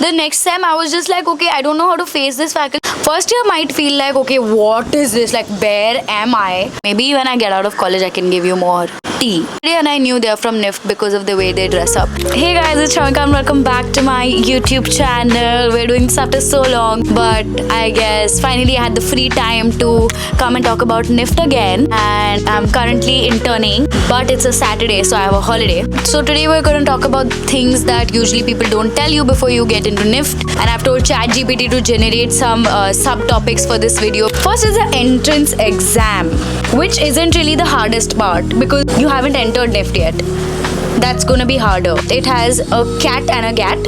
The next sem I was just like, okay, I don't know how to face this faculty. First year might feel like, okay, what is this? Like, where am I? Maybe when I get out of college, I can give you more tea. And I knew they're from NIFT because of the way they dress up. Hey guys, it's Shamika and welcome back to my YouTube channel. We're doing this after so long, but I guess finally I had the free time to come and talk about NIFT again. And I'm currently interning, but it's a Saturday, so I have a holiday. So today we're going to talk about things that usually people don't tell you before you get into NIFT. And I've told ChatGPT to generate some subtopics for this video. First is the entrance exam, which isn't really the hardest part because you haven't entered NIFT yet. That's gonna be harder. It has a cat and a GAT.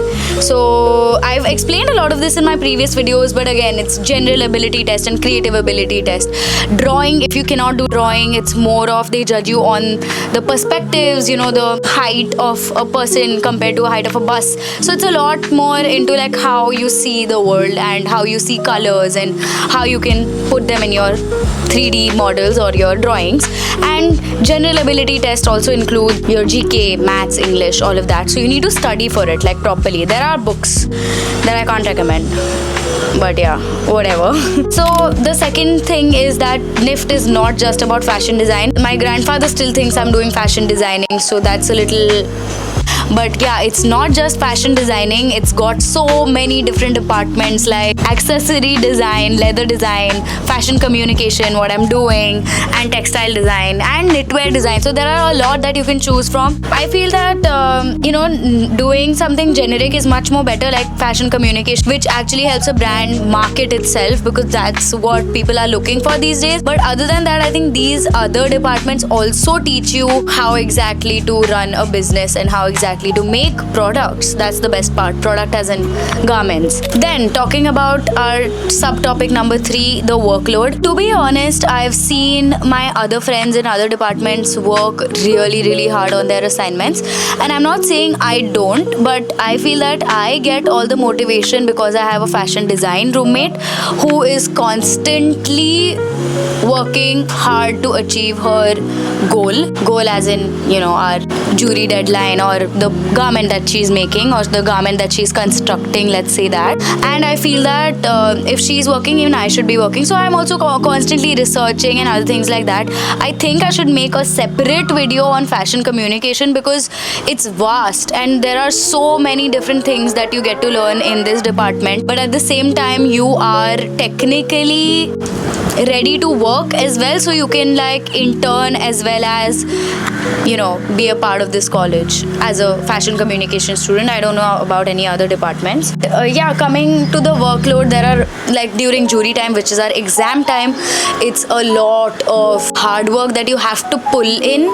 So I've explained a lot of this in my previous videos, but again, it's general ability test and creative ability test. Drawing, if you cannot do drawing, it's more of they judge you on the perspectives, you know, the height of a person compared to a height of a bus. So it's a lot more into like how you see the world and how you see colors and how you can put them in your 3D models or your drawings. And general ability test also include your GK, maths, English, all of that. So you need to study for it like properly. There are books that I can't recommend, but yeah, whatever. So the second thing is that NIFT is not just about fashion design. My grandfather still thinks I'm doing fashion designing, so that's a little... But yeah, it's not just fashion designing. It's got so many different departments like accessory design, leather design, fashion communication, what I'm doing, and textile design and knitwear design. So there are a lot that you can choose from. I feel that, doing something generic is much more better, like fashion communication, which actually helps a brand market itself because that's what people are looking for these days. But other than that, I think these other departments also teach you how exactly to run a business and how exactly to make products. That's the best part, product as in garments. Then talking about our subtopic number 3, the workload. To be honest, I've seen my other friends in other departments work really hard on their assignments, and I'm not saying I don't, but I feel that I get all the motivation because I have a fashion design roommate who is constantly working hard to achieve her goal as in, you know, our jury deadline or the garment that she's making or the garment that she's constructing, let's say that. And I feel that if she's working, even I should be working. So I'm also constantly researching and other things like that. I think I should make a separate video on fashion communication because it's vast and there are so many different things that you get to learn in this department, but at the same time you are technically ready to work as well, so you can like intern as well as, you know, be a part of this college as a fashion communication student. I don't know about any other departments. Yeah, coming to the workload, there are like during jury time, which is our exam time, it's a lot of hard work that you have to pull in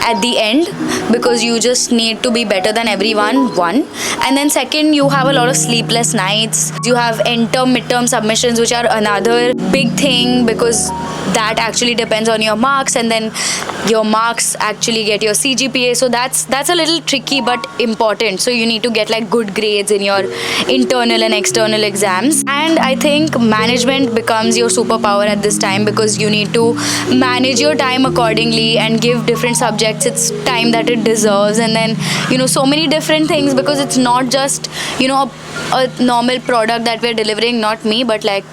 at the end because you just need to be better than everyone, one. And then second, you have a lot of sleepless nights. You have midterm submissions, which are another big thing because that actually depends on your marks, and then your marks actually get your CGPA. So that's a little tricky but important. So you need to get like good grades in your internal and external exams. And I think management becomes your superpower at this time because you need to manage your time accordingly and give different subjects its time that it deserves. And then, you know, so many different things because it's not just, you know, a normal product that we're delivering, not me, but like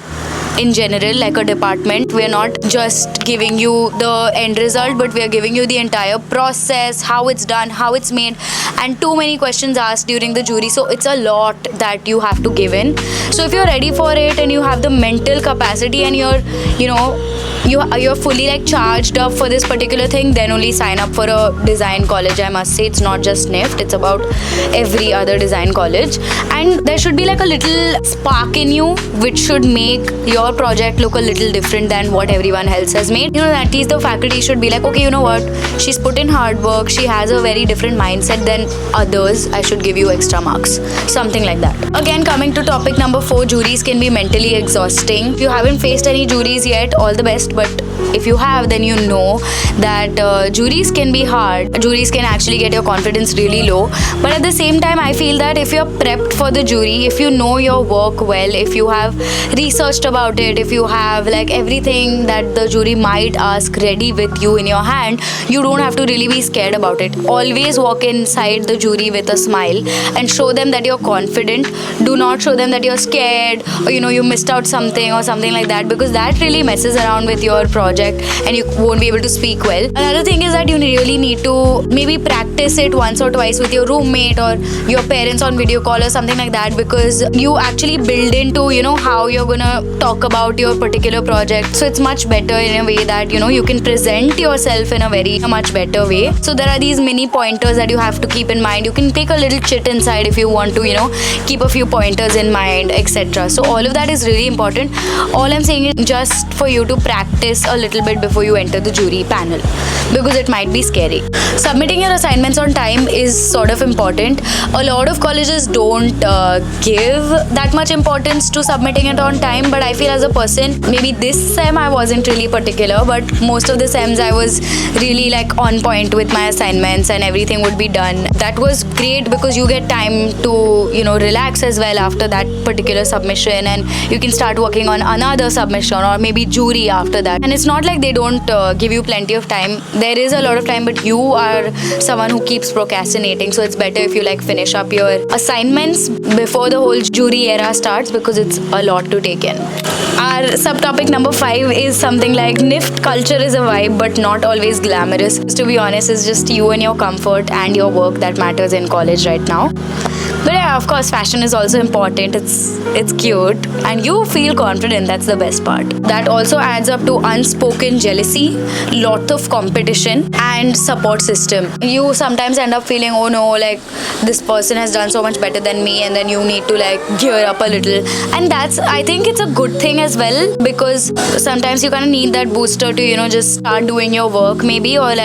in general, like a department. We're not just giving you the end result, but we're giving you the entire process, how it's done, how it's made, and too many questions asked during the jury. So it's a lot that you have to give in. So if you're ready for it and you have the mental capacity and you're, you know, you're fully like charged up for this particular thing, then only sign up for a design college. I must say, it's not just NIFT, it's about every other design college. And there should be like a little spark in you which should make your project look a little different than what everyone else has made. You know, at least the faculty should be like, okay, you know what, she's put in hard work, she has a very different mindset than others, I should give you extra marks, something like that. Again, coming to topic number 4, juries can be mentally exhausting. If you haven't faced any juries yet, all the best, but if you have, then you know that juries can be hard. Juries can actually get your confidence really low. But at the same time, I feel that if you're prepped for the jury, if you know your work well, if you have researched about it, if you have like everything that the jury might ask ready with you in your hand, you don't have to really be scared about it. Always walk inside the jury with a smile and show them that you're confident. Do not show them that you're scared or you missed out something or something like that, because that really messes around with your project and you won't be able to speak well. Another thing is that you really need to maybe practice it once or twice with your roommate or your parents on video call or something like that, because you actually build into how you're gonna talk about your particular project. So it's much better in a way that you can present yourself in a much better way. So there are these mini pointers that you have to keep in mind. You can take a little chit inside if you want to keep a few pointers in mind, etc. So all of that is really important. All I'm saying is just for you to practice a little bit before you enter the jury panel, because it might be scary. Submitting your assignments on time is sort of important. A lot of colleges don't give that much importance to submitting it on time, but I feel as a person, maybe this sem I wasn't really particular, but most of the sems I was really like on point with my assignments and everything would be done. That was great because you get time to relax as well after that particular submission, and you can start working on another submission or maybe jury after that. And it's not like they don't give you plenty of time. There is a lot of time, but you are someone who keeps procrastinating, so it's better if you finish up your assignments before the whole jury era starts, because it's a lot to take in. Our subtopic number 5 is something like NIFT culture is a vibe but not always glamorous. To be honest, it's just you and your comfort and your work that matters in college right now. But yeah, of course, fashion is also important. It's cute and you feel confident. That's the best part. That also adds up to unspoken jealousy, lot of competition, and support system. You sometimes end up feeling, oh no, like this person has done so much better than me, and then you need to gear up a little. And I think it's a good thing as well, because sometimes you kind of need that booster to just start doing your work maybe, or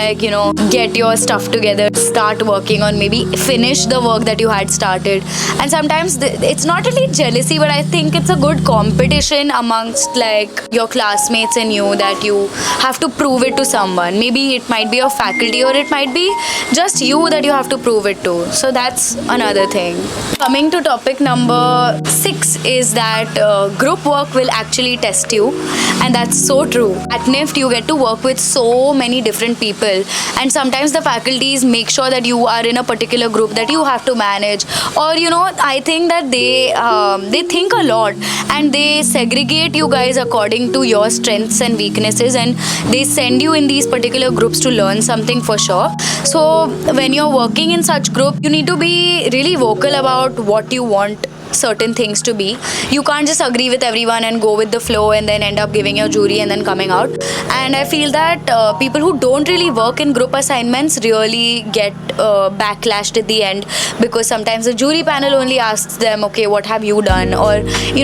get your stuff together, start working on, maybe finish the work that you had started. And sometimes it's not really jealousy, but I think it's a good competition amongst your classmates and you, that you have to prove it to someone. Maybe it might be a faculty or it might be just you that you have to prove it to. So that's another thing. Coming to topic number 6 is that group work will actually test you, and that's so true. At NIFT you get to work with so many different people, and sometimes the faculties make sure that you are in a particular group that you have to manage, or I think that they think a lot and they segregate you guys according to your strengths and weaknesses, and they send you in these particular groups to learn something for sure. So when you're working in such group, you need to be really vocal about what you want certain things to be. You can't just agree with everyone and go with the flow and then end up giving your jury and then coming out. And I feel that people who don't really work in group assignments really get backlashed at the end, because sometimes the jury panel only asks them, okay, what have you done, or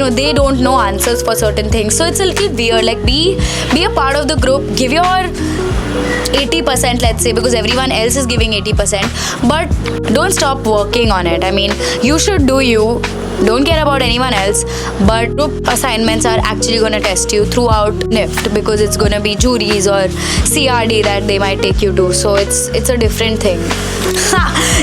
they don't know answers for certain things. So it's a little weird. Be a part of the group, give your 80%, let's say, because everyone else is giving 80%, but don't stop working on it. I mean, you should do you. Don't care about anyone else, but group assignments are actually going to test you throughout NIFT, because it's going to be juries or CRD that they might take you to. So it's a different thing.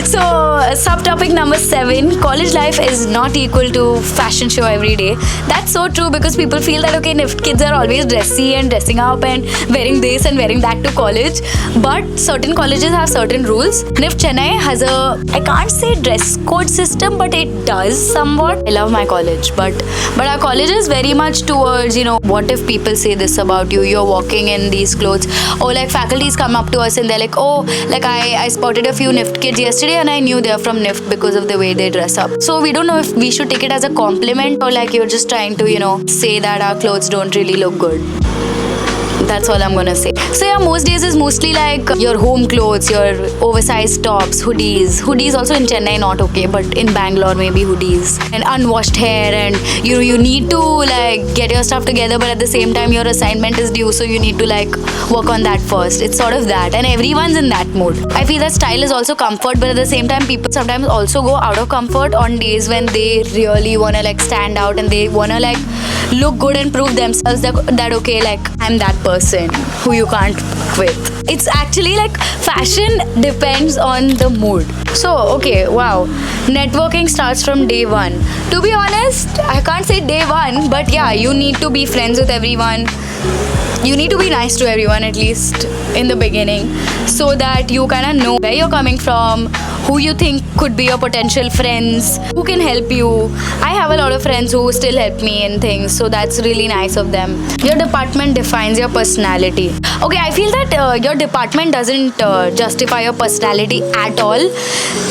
So subtopic number 7, college life is not equal to fashion show every day. That's so true, because people feel that okay, NIFT kids are always dressy and dressing up and wearing this and wearing that to college, but certain colleges have certain rules. NIFT Chennai has I can't say dress code system, but it does somewhat. I love my college, but our college is very much towards, what if people say this about you, you're walking in these clothes, or faculties come up to us and they're like, oh, I spotted a few NIFT kids yesterday and I knew they're from NIFT because of the way they dress up. So we don't know if we should take it as a compliment or you're just trying to, say that our clothes don't really look good. That's all I'm gonna say. So yeah, most days is mostly your home clothes, your oversized tops, hoodies. Hoodies also in Chennai not okay, but in Bangalore maybe hoodies. And unwashed hair, and you need to get your stuff together, but at the same time your assignment is due, so you need to work on that first. It's sort of that, and everyone's in that mood. I feel that style is also comfort, but at the same time people sometimes also go out of comfort on days when they really wanna stand out and they wanna look good and prove themselves that okay, like I'm that person who you can't quit. It's actually like fashion depends on the mood. So okay, wow, networking starts from day one. To be honest, I can't say day one, but yeah, you need to be friends with everyone. You need to be nice to everyone, at least in the beginning, so that you kind of know where you're coming from, who you think could be your potential friends, who can help you. I have a lot of friends who still help me in things, so that's really nice of them. Your department defines your personality. Okay, I feel that your department doesn't justify your personality at all.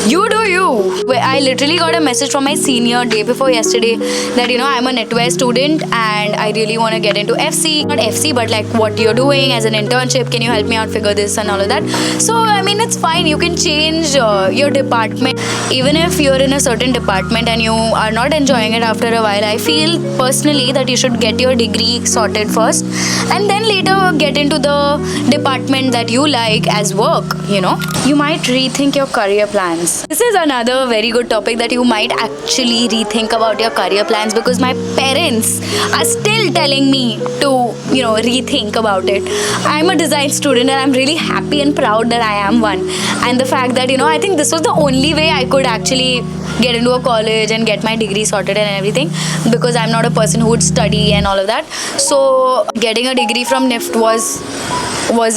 You do you. I literally got a message from my senior day before yesterday that I'm a NetWare student and I really want to get into FC. Not FC, but like what you're doing as an internship. Can you help me out figure this and all of that? So I mean, it's fine. You can change your department. Even if you're in a certain department and you are not enjoying it after a while, I feel personally that you should get your degree sorted first and then later get into the department that you like as work. You might rethink your career plans. This is another very good topic, that you might actually rethink about your career plans, because my parents are still telling me to rethink about it. I'm a design student and I'm really happy and proud that I am one, and the fact that I think this was the only way I could actually get into a college and get my degree sorted and everything, because I'm not a person who would study and all of that. So getting a degree from NIFT was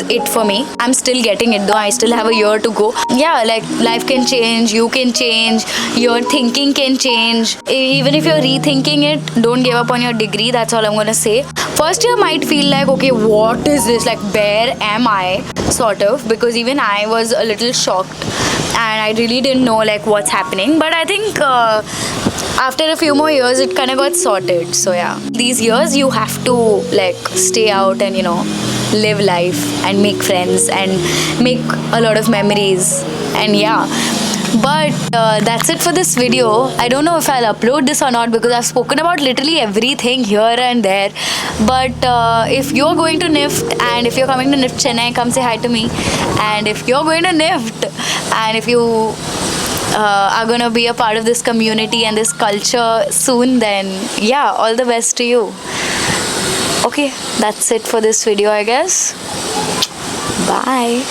it for me. I'm still getting it though. I still have a year to go. Yeah, like life can change, you can change, your thinking can change. Even if you're rethinking it, don't give up on your degree. That's all I'm gonna say. First year might feel like, okay, what is this? Like, where am I? Sort of, because even I was a little shocked and I really didn't know like what's happening. But I think after a few more years, it kind of got sorted. So yeah, these years you have to like stay out and live life and make friends and make a lot of memories. And yeah, but that's it for this video. I don't know if I'll upload this or not, because I've spoken about literally everything here and there. But if you're going to NIFT and if you're coming to NIFT Chennai, come say hi to me. And if you're going to NIFT and if you are gonna be a part of this community and this culture soon, then yeah, all the best to you. Okay, that's it for this video, I guess. Bye.